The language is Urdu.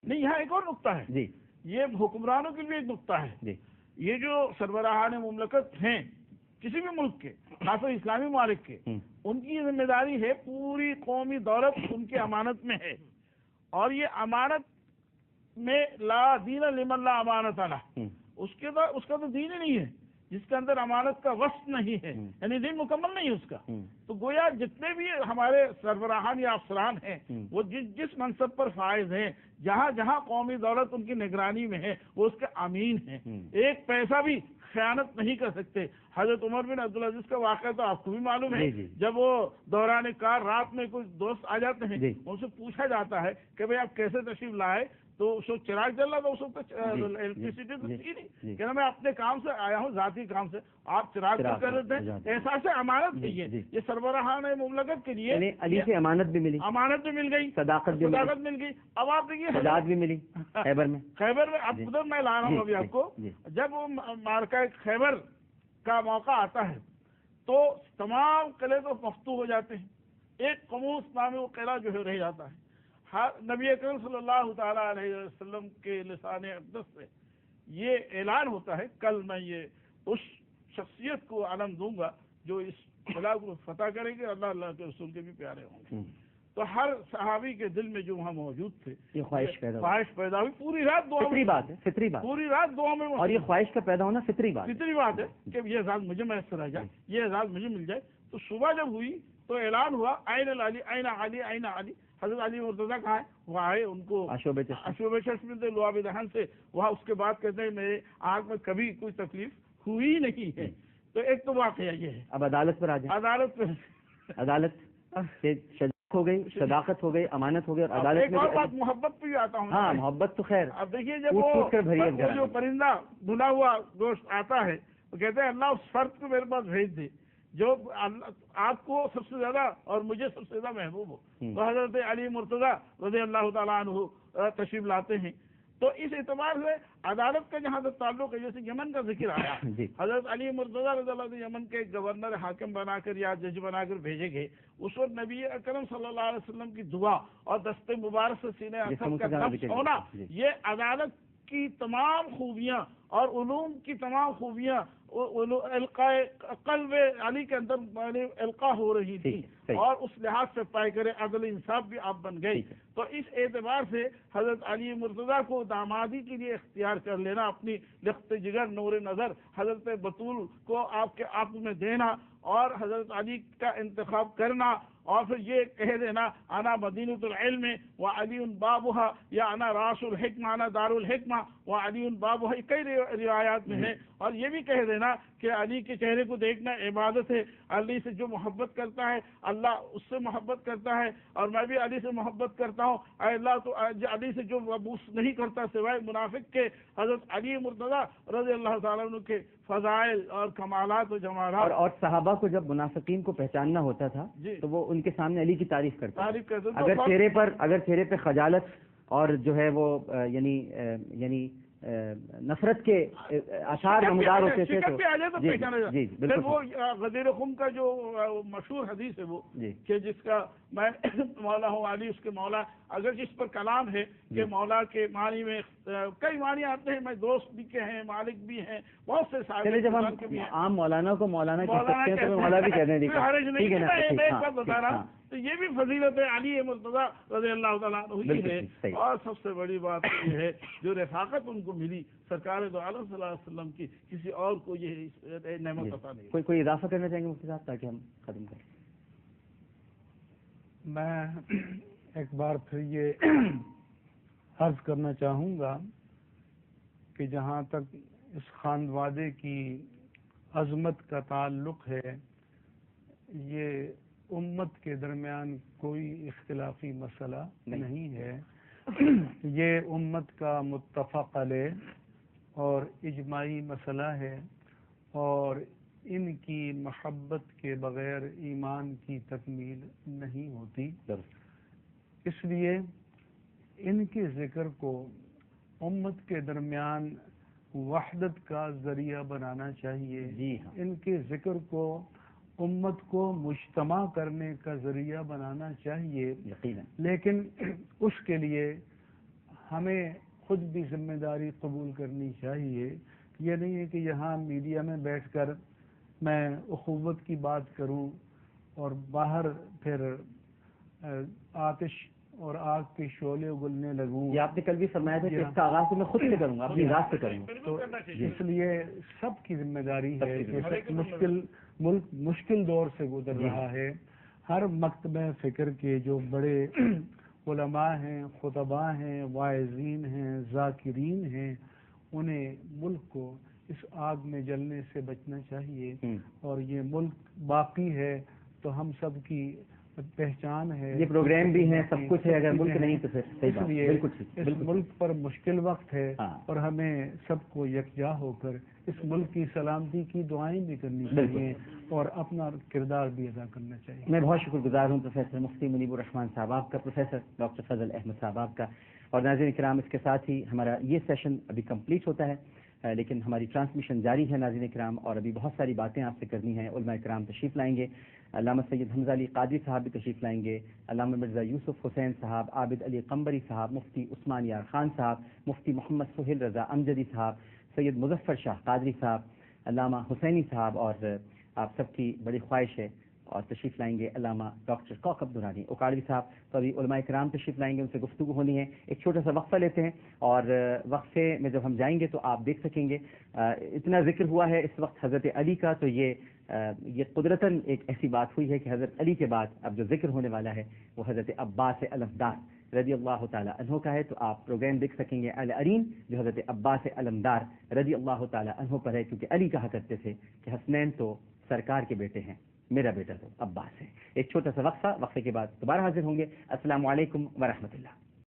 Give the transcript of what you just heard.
نہیں یہاں ایک اور نقطہ ہے جی یہ حکمرانوں کے لیے ایک نقطہ ہے. جی یہ جو سربراہان مملکت ہیں کسی بھی ملک کے خاص طور اسلامی ممالک کے ان کی ذمہ داری ہے پوری قومی دولت ان کی امانت میں ہے اور یہ امانت میں لا دین لمن لا امانت علیہ اس کا تو دین ہی نہیں ہے جس کے اندر امانت کا وصف نہیں ہے یعنی دین مکمل نہیں ہے اس کا. تو گویا جتنے بھی ہمارے سربراہان یا افسران ہیں وہ جس منصب پر فائز ہیں جہاں جہاں قومی دولت ان کی نگرانی میں ہے وہ اس کے امین ہیں. ایک پیسہ بھی خیانت نہیں کر سکتے. حضرت عمر بن عبدالعزیز کا واقعہ تو آپ کو بھی معلوم ہے. جب وہ دوران کار رات میں کچھ دوست آ جاتے ہیں ان سے پوچھا جاتا ہے کہ بھئی آپ کیسے تشریف لائے تو اس وقت چراغ جل رہا تھا اس وقت الیکٹریسٹی تو تھی نہیں کہ میں اپنے کام سے آیا ہوں ذاتی کام سے آپ چراغ پر کر دیتے ہیں. احساس امانت نہیں ہے یہ سربراہان مملکت کے لیے. علی سے امانت بھی ملی امانت بھی مل گئی صداقت مل گئی. اب آپ دیکھیے حجات بھی ملی خیبر میں اب ادھر میں لا رہا ہوں ابھی آپ کو. جب وہ مارکہ خیبر کا موقع آتا ہے تو تمام قلعے تو مفتوح ہو جاتے ہیں. ایک قموس نامی وہ قلعہ جو ہے رہ جاتا ہے. نبی اکرم صلی اللہ تعالی علیہ وسلم کے لسان اقدس سے یہ اعلان ہوتا ہے کل میں یہ اس شخصیت کو علم دوں گا جو اس قلعہ کو فتح کریں گے اللہ کے رسول کے بھی پیارے ہوں گے. تو ہر صحابی کے دل میں جو وہاں موجود تھے یہ خواہش پیدا ہوئی. پوری رات دعا فطری بات ہے پوری رات دعا میں اور یہ خواہش کا پیدا ہونا فطری بات ہے کہ یہ اعزاز مجھے میسر آ جائے یہ اعزاز مجھے مل جائے. تو صبح جب ہوئی تو اعلان ہوا عین علی عین علی عین علی. حضرت علی مرتضیٰ کہاں ہے وہ آئے ان کو اشوب چشم سے لعاب دہن سے وہاں اس کے بعد کہتے ہیں میرے آنکھ میں کبھی کوئی تکلیف ہوئی نہیں ہے. تو ایک تو واقعہ یہ ہے. اب عدالت پر آ جائیں. عدالت ہو گئی صداقت ہو گئی امانت ہو گئی اور عدالت میں ایک اور بات محبت پہ بھی آتا ہوں. ہاں محبت تو خیر. اب دیکھیے جب وہ جو پرندہ دھلا ہوا گوشت آتا ہے وہ کہتے ہیں اللہ اس فرد کو میرے پاس بھیج دے جو آپ کو سب سے زیادہ اور مجھے سب سے زیادہ محبوب ہو. تو حضرت علی مرتضیٰ رضی اللہ تعالیٰ عنہ تشریف لاتے ہیں. تو اس اعتبار سے عدالت کا جہاں تک تعلق ہے جیسے یمن کا ذکر آیا حضرت علی مرتضیٰ رضی اللہ عنہ یمن کے گورنر حاکم بنا کر یا جج بنا کر بھیجے گئے. اس وقت نبی اکرم صلی اللہ علیہ وسلم کی دعا اور دست مبارک سے سینے اسد کا نفس ہونا یہ عدالت کی تمام خوبیاں اور علوم کی تمام خوبیاں قلب علی کے اندر القاء ہو رہی تھی اور اس لحاظ سے پائے کرے عدل انصاف بھی آپ بن گئی. تو اس اعتبار سے حضرت علی مرتضیٰ کو دامادی کے لیے اختیار کر لینا اپنی لخت جگر نور نظر حضرت بطول کو آپ میں دینا اور حضرت علی کا انتخاب کرنا اور پھر یہ کہہ دینا انا مدینۃ العلم و علی بابها یا انا راس الحکمہ انا دار الحکمہ و علی بابها کئی روایات میں ہے. اور یہ بھی کہہ دینا کہ علی کے چہرے کو دیکھنا عبادت ہے. علی سے جو محبت کرتا ہے اللہ اس سے محبت کرتا ہے اور میں بھی علی سے محبت کرتا ہوں. اے اللہ تو علی سے جو مبوس نہیں کرتا سوائے منافق کے حضرت علی مرتضیٰ رضی اللہ تعالیٰ عنہ کے فضائل اور کمالات و جمالات. اور صحابہ کو جب منافقین کو پہچاننا ہوتا تھا تو وہ ان کے سامنے علی کی تعریف کرتے. اگر چہرے پہ خجالت اور جو ہے وہ یعنی نفرت کے آثار نمودار ہوتے تھے تو بالکل وہ غدیر خم کا جو مشہور حدیث ہے وہ کہ جس کا میں مولا ہوں علی اس کے مولا. اگر جس پر کلام ہے کہ مولا کے معنی میں کئی معنی آتے ہیں میں دوست بھی کے ہیں مالک بھی ہیں بہت سے سارے. جب ہم عام مولانا کو مولانا کہہ سکتے ہیں تو مولا بھی کہنے دیکھا بتا رہا ہوں. تو یہ بھی فضیلت علی مرتضیٰ رضی اللہ تعالیٰ عنہ ہے. اور سب سے بڑی بات یہ ہے جو رفاقت ان کو ملی سرکار دو عالم صلی اللہ علیہ وسلم کی کسی اور کو یہ نعمت عطا نہیں. کوئی اضافہ کرنا چاہیں گے مفتی صاحب تاکہ ہم ختم کریں. میں ایک بار پھر یہ عرض کرنا چاہوں گا کہ جہاں تک اس خاندوادے کی عظمت کا تعلق ہے یہ امت کے درمیان کوئی اختلافی مسئلہ نہیں ہے. یہ امت کا متفق علیہ اور اجماعی مسئلہ ہے اور ان کی محبت کے بغیر ایمان کی تکمیل نہیں ہوتی. اس لیے ان کے ذکر کو امت کے درمیان وحدت کا ذریعہ بنانا چاہیے. ان کے ذکر کو امت کو مجتمع کرنے کا ذریعہ بنانا چاہیے. لیکن اس کے لیے ہمیں خود بھی ذمہ داری قبول کرنی چاہیے. یہ نہیں ہے کہ یہاں میڈیا میں بیٹھ کر میں اخوت کی بات کروں اور باہر پھر آتش اور آگ کے شعلے اگلنے لگوں. یہ آپ نے کل بھی فرمایا تھا کہ اس کا آغاز تو میں خود سے کروں گا، اپنی ذات سے کروں گا. تو اس لیے سب کی ذمہ داری ہے کہ ملک مشکل دور سے گزر رہا ہے. ہر مکتبہ فکر کے جو بڑے علماء ہیں، خطباء ہیں، واعظین ہیں، ذاکرین ہیں، انہیں ملک کو اس آگ میں جلنے سے بچنا چاہیے. اور یہ ملک باقی ہے تو ہم سب کی پہچان ہے. یہ پروگرام بھی ہیں، سب کچھ ہے. اگر ملک نہیں تو پھر صحیح بات. بالکل اس ملک پر مشکل وقت ہے اور ہمیں سب کو یکجا ہو کر اس ملک کی سلامتی کی دعائیں بھی کرنی چاہیے اور اپنا کردار بھی ادا کرنا چاہیے. میں بہت شکر گزار ہوں پروفیسر مفتی منیب الرحمان صاحب آپ کا، پروفیسر ڈاکٹر فضل احمد صاحب آپ کا. اور ناظرین کرام، اس کے ساتھ ہی ہمارا یہ سیشن ابھی کمپلیٹ ہوتا ہے، لیکن ہماری ٹرانسمیشن جاری ہے ناظرین کرام، اور ابھی بہت ساری باتیں آپ سے کرنی ہیں. علماء کرام تشریف لائیں گے. علامہ سید حمزہ علی قادری صاحب بھی تشریف لائیں گے. علامہ مرزا یوسف حسین صاحب، عابد علی قمبری صاحب، مفتی عثمان یار خان صاحب، مفتی محمد سہیل رضا امجدی صاحب، سید مظفر شاہ قادری صاحب، علامہ حسینی صاحب، اور آپ سب کی بڑی خواہش ہے اور تشریف لائیں گے علامہ ڈاکٹر کوکب نورانی اکاڑوی صاحب. تو ابھی علماء کرام تشریف لائیں گے، ان سے گفتگو ہونی ہے. ایک چھوٹا سا وقفہ لیتے ہیں، اور وقفے میں جب ہم جائیں گے تو آپ دیکھ سکیں گے اتنا ذکر ہوا ہے اس وقت حضرت علی کا، تو یہ قدرتاً ایک ایسی بات ہوئی ہے کہ حضرت علی کے بعد اب جو ذکر ہونے والا ہے وہ حضرت عباس علمدار رضی اللہ تعالیٰ عنہ کا ہے. تو آپ پروگرام دیکھ سکیں گے العرین جو حضرت عباس علمدار رضی اللہ تعالیٰ عنہ پر ہے، کیونکہ علی کہا کرتے تھے کہ حسنین تو سرکار کے بیٹے ہیں، میرا بیٹا تو عباس ہے. ایک چھوٹا سا وقفہ، وقفے کے بعد دوبارہ حاضر ہوں گے. السلام علیکم ورحمۃ اللہ.